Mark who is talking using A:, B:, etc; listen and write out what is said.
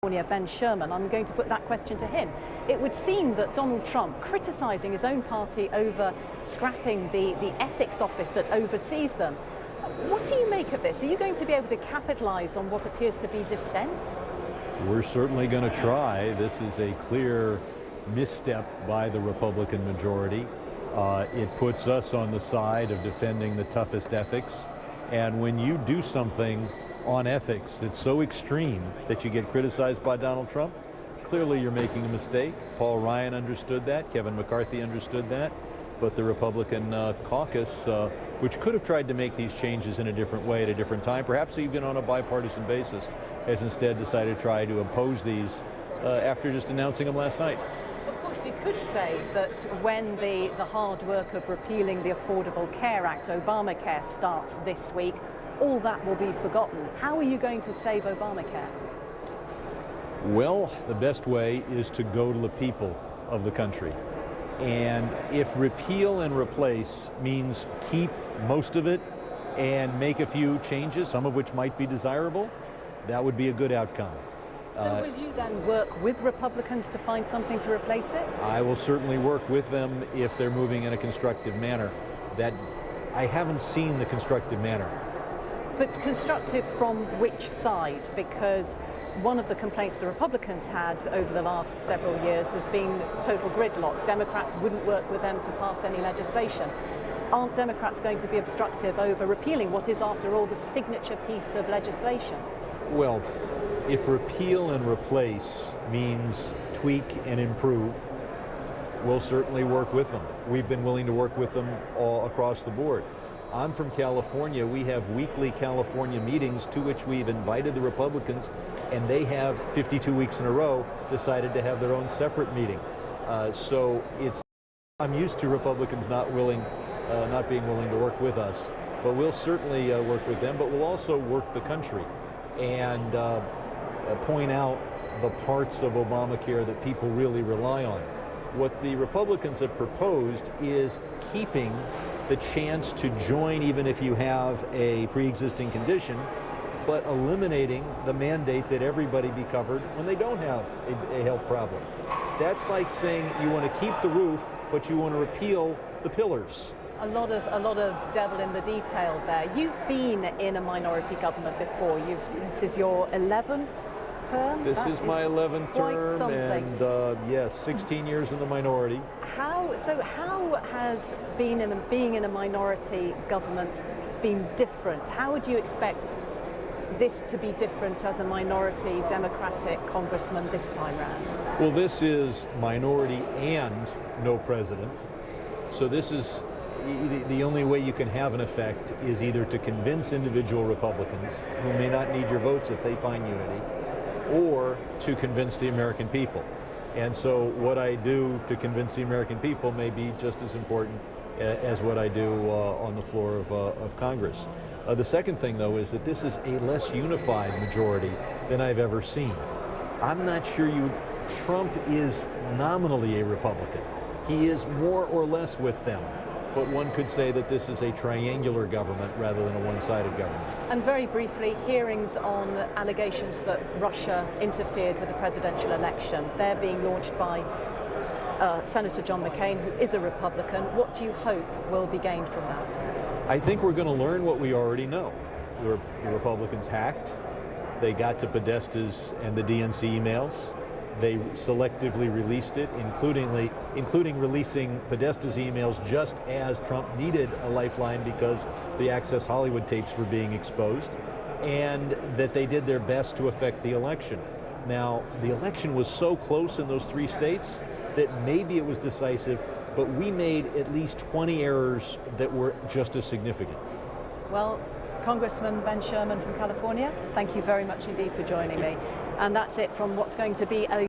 A: Ben Sherman. I'm going to put that question to him. It would seem that Donald Trump, criticising his own party over scrapping the ethics office that oversees them. What do you make of this? Are you going to be able to capitalise on what appears to be dissent?
B: We're certainly going to try. This is a clear misstep by the Republican majority. It puts us on the side of defending the toughest ethics. And when you do something on ethics that's so extreme that you get criticized by Donald Trump, clearly you're making a mistake. Paul Ryan understood that. Kevin McCarthy understood that. But the Republican caucus, which could have tried to make these changes in a different way at a different time, perhaps even on a bipartisan basis, has instead decided to try to oppose these after just announcing them last night.
A: Of course, you could say that when the hard work of repealing the Affordable Care Act, Obamacare, starts this week, all that will be forgotten. How are you going to save Obamacare?
B: Well, the best way is to go to the people of the country. And if repeal and replace means keep most of it and make a few changes, some of which might be desirable, that would be a good outcome.
A: So will you then work with Republicans to find something to replace it?
B: I will certainly work with them if they're moving in a constructive manner. That I haven't seen the constructive manner.
A: But constructive from which side? Because one of the complaints the Republicans had over the last several years has been total gridlock. Democrats wouldn't work with them to pass any legislation. Aren't Democrats going to be obstructive over repealing what is, after all, the signature piece of legislation?
B: Well, if repeal and replace means tweak and improve, we'll certainly work with them. We've been willing to work with them all across the board. I'm from California. We have weekly California meetings to which we've invited the Republicans, and they have 52 weeks in a row decided to have their own separate meeting. So I'm used to Republicans not being willing to work with us, but we'll certainly work with them, but we'll also work the country and point out the parts of Obamacare that people really rely on. What the Republicans have proposed is keeping the chance to join even if you have a pre-existing condition, but eliminating the mandate that everybody be covered when they don't have a health problem. That's like saying you want to keep the roof, but you want to repeal the pillars.
A: A lot of devil in the detail there. You've been in a minority government before. This is your 11th term?
B: This is my 11th term, and yes, 16 years in the minority.
A: How has being in a minority government been different? How would you expect this to be different as a minority Democratic congressman this time round?
B: Well, this is minority and no president. So this is the only way you can have an effect is either to convince individual Republicans who may not need your votes if they find unity, or to convince the American people. And so what I do to convince the American people may be just as important as what I do on the floor of Congress. The second thing, though, is that this is a less unified majority than I've ever seen. I'm not sure Trump is nominally a Republican. He is more or less with them. But one could say that this is a triangular government rather than a one-sided government. And
A: very briefly, hearings on allegations that Russia interfered with the presidential election. They're being launched by Senator John McCain, who is a Republican. What do you hope will be gained from that?
B: I think we're going to learn what we already know. The Republicans hacked. They got to Podesta's and the DNC emails. They selectively released it, including releasing Podesta's emails just as Trump needed a lifeline because the Access Hollywood tapes were being exposed, and that they did their best to affect the election. Now, the election was so close in those 3 states that maybe it was decisive, but we made at least 20 errors that were just as significant.
A: Well, Congressman Ben Sherman from California, thank you very much indeed for joining me. And that's it from what's going to be a